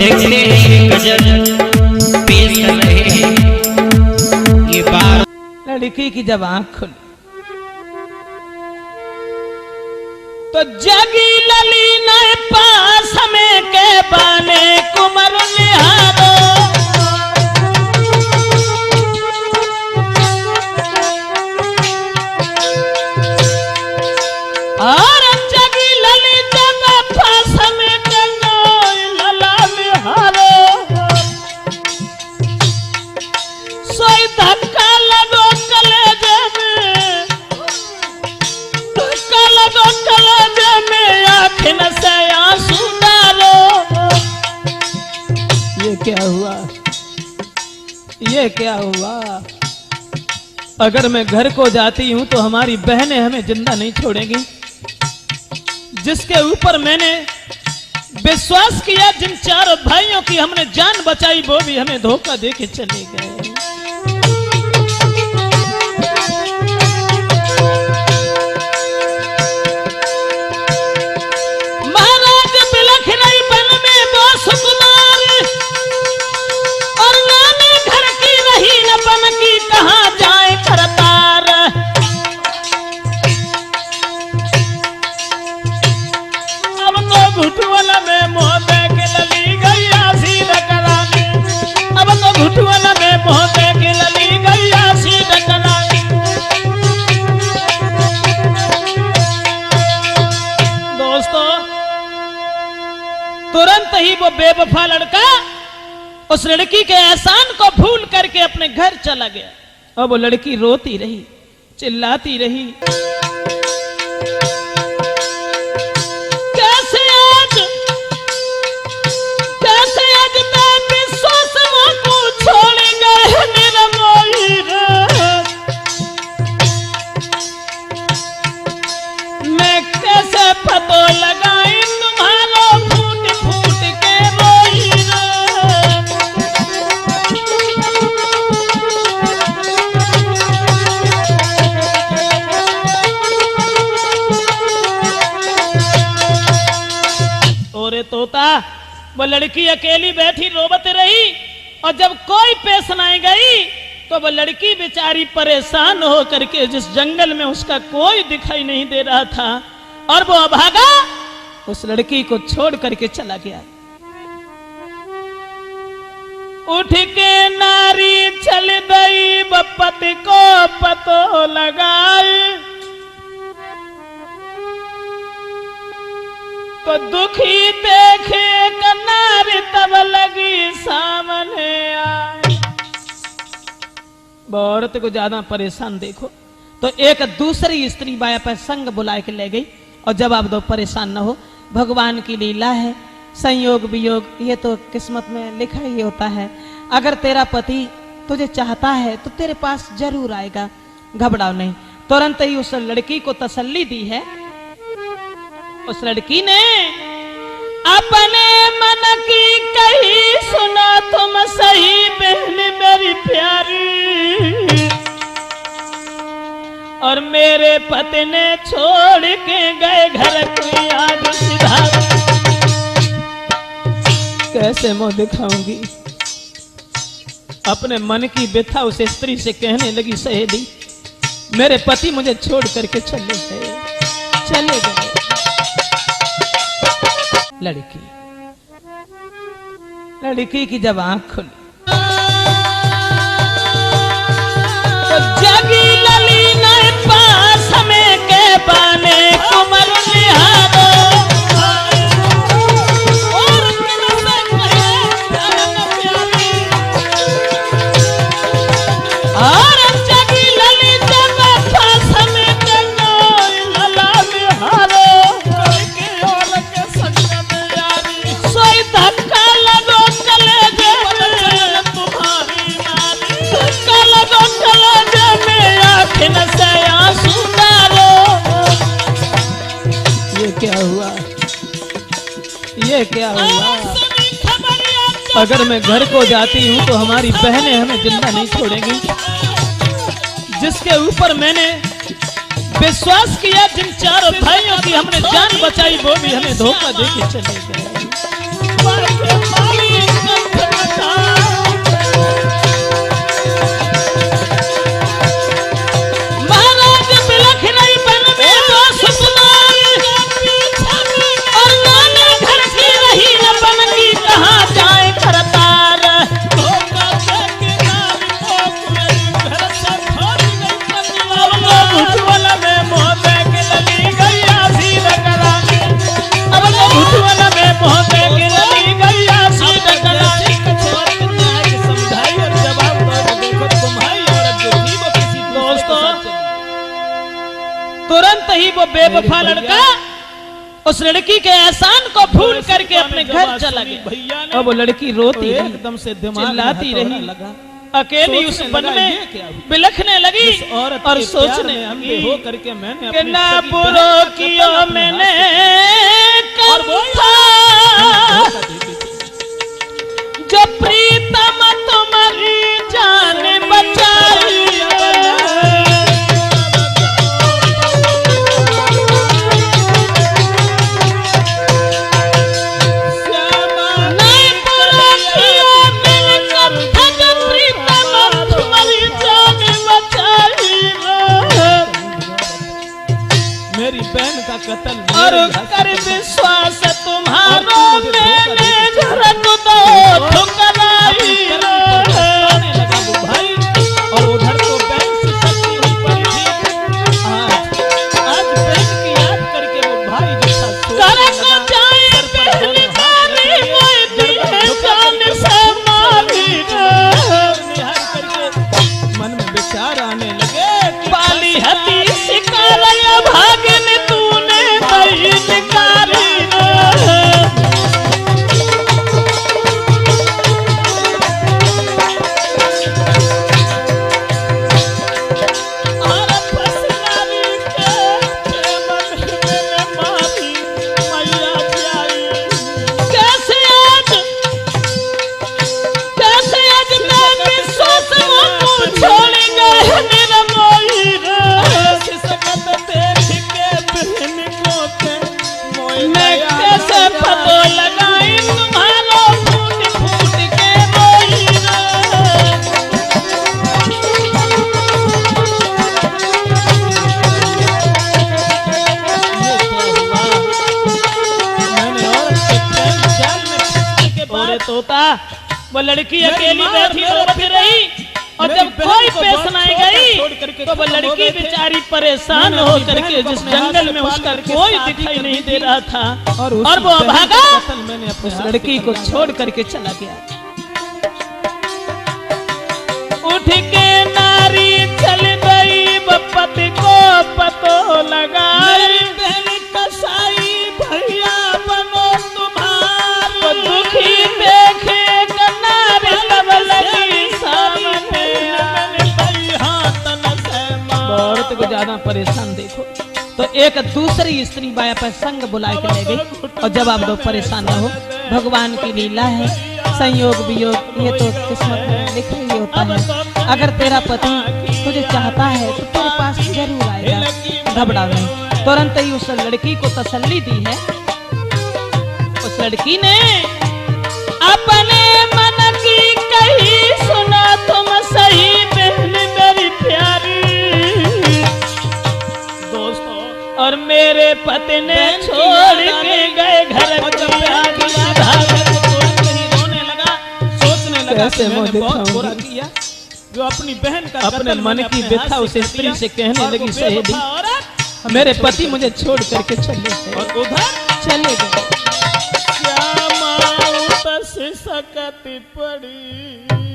देखते हैं गजल पेश कर रहे हैं ये बात। लड़की की जब आंख खुली तो जगी लली नए पास में के बाने कुमर निहारो। और जगी लली जब पास में के लला निहारो। सोई धक्का लगो कलेजे में, धक्का लगो कलेजे में, आँखिन से आंसू डालो। ये क्या हुआ, ये क्या हुआ? अगर मैं घर को जाती हूं तो हमारी बहनें हमें जिंदा नहीं छोड़ेंगी। जिसके ऊपर मैंने विश्वास किया, जिन चारों भाइयों की हमने जान बचाई, वो भी हमें धोखा दे के चले गए। महाराज बिलख रही बन में वो सुकुमार, और नानी घर की रही न बन की, कहां जाए करतार। अब तो घुटुअला में मोह दे के लली गई आसी डकराने। अब तो घुटुअला में मोह दे के लली गई आसी डकराने। दोस्तों, तुरंत ही वो बेवफा लड़का उस लड़की के एहसान को भूल करके अपने घर चला गया। और वो लड़की रोती रही, चिल्लाती रही। कैसे आज मैं विश्वासों को छोड़ गए मेरा मोहिर। मैं कैसे पतो लगाई तुम्हारा फूट फूट के रोई रे। ओरे तोता, वो लड़की अकेली बैठी रोबत रही, और जब कोई पेश न गई तो वो लड़की बेचारी परेशान हो करके, जिस जंगल में उसका कोई दिखाई नहीं दे रहा था, और वो अभागा उस लड़की को छोड़ करके चला गया। उठ के नारी चल गई, पति को पतो लगाए, तो दुखी देखे नारी तब लगी सामने आए। औरत को ज्यादा परेशान देखो तो एक दूसरी स्त्री बाया पर संग बुला के ले गई। और जब आप दो परेशान न हो, भगवान की लीला है, संयोग वियोग ये तो किस्मत में लिखा ही होता है। अगर तेरा पति तुझे चाहता है तो तेरे पास जरूर आएगा, घबराओ नहीं। तुरंत ही उस लड़की को तसल्ली दी है। उस लड़की ने अपने मन की कही, सुना तुम सही बहन मेरी प्यारी, और मेरे पति ने छोड़ के गए घर को याद सिधार। कैसे मुंह दिखाऊंगी? अपने मन की व्यथा उस स्त्री से कहने लगी, सहेली मेरे पति मुझे छोड़ करके चले गए, चले गए। लड़की की जब आंख खुली तो जगी लली नए पास में के बाने कुमर निहारो। और जगी लली जब पास में के लला निहारो। सोई धक्का लगो कलेजे में तुम्हारी नारी, धक्का लगो कलेजे में, आँखिन से आंसू डालो। ये क्या हुआ, ये क्या हुआ? अगर मैं घर को जाती हूँ तो हमारी बहनें हमें जिंदा नहीं छोड़ेंगी। जिसके ऊपर मैंने विश्वास किया, जिन चारों भाइयों की हमने जान बचाई, वो भी हमें धोखा दे के चले गए। बेवफा लड़का उस लड़की के एहसान को भूल करके अपने घर चला गया। और वो लड़की रोती रही, एकदम से दिमाग चिल्लाती रही, लगा, अकेली उस वन में बिलखने लगी और सोचने अंधे हो करके मैंने कि ना बुरो किया मैंने जो प्रीतम तुम्हारी जान बचाई। मेरी बहन का कत्ल और कर विश्वास तुम्हारो मैंने झरक दो ठुकराई लगा वो भाई। और उधर तो बहन से शक्ति हुई पड़ी थी। आज बहन की याद करके वो भाई जो था करक जाए पहली जानी मोई दिए जान से मारी निहार करके मन में विचार आने लगे पाली हती शिकारिया भागन तूने बही निकारी और फसलानी के मन में मारी मैया जाई। कैसे आज मैं विश्वास को छोड़ गए मेरा मोई मैं कैसे पतो लगाई तुम्हारो फूट फूट के रोई और तोता वो लड़की अकेली बैठी रो फिर रही और जब कोई पेश नहीं गई तो वो लड़की बेचारी परेशान हो करके जिस जंगल में उसका कोई दिखाई नहीं दे रहा था और वो भागा उस लड़की को छोड़ करके चला गया। उठ के नारी चल गई पति को पतो लगा कसाई भैया बनो तुम्हारा दुखी देखे नारी तब लगी सामने औरत को ज्यादा परेशान देखो तो एक दूसरी स्त्री बाया पर संग बुला के ले गई। और जब आप लोग परेशान न हो, भगवान की लीला है, संयोग वियोग ये तो किस्मत में लिखा ही होता है। अगर तेरा पति तुझे चाहता है तो तेरे पास जरूर आएगा, घबरा नहीं। तुरंत ही उस लड़की को तसल्ली दी है। उस लड़की ने अपने मन की कही सुना तुम सही बहन मेरी प्यारी दोस्तों। और मेरे पति ने छोड़ के गए घर रोने लगा, सोचने लगा कि मैंने बहुत बुरा किया। जो अपनी बहन का अपने मन की व्यथा उस स्त्री से कहने लगी, सहेली मेरे पति मुझे छोड़ करके चले गए और उधर चले गए। क्या माँ सकती पड़ी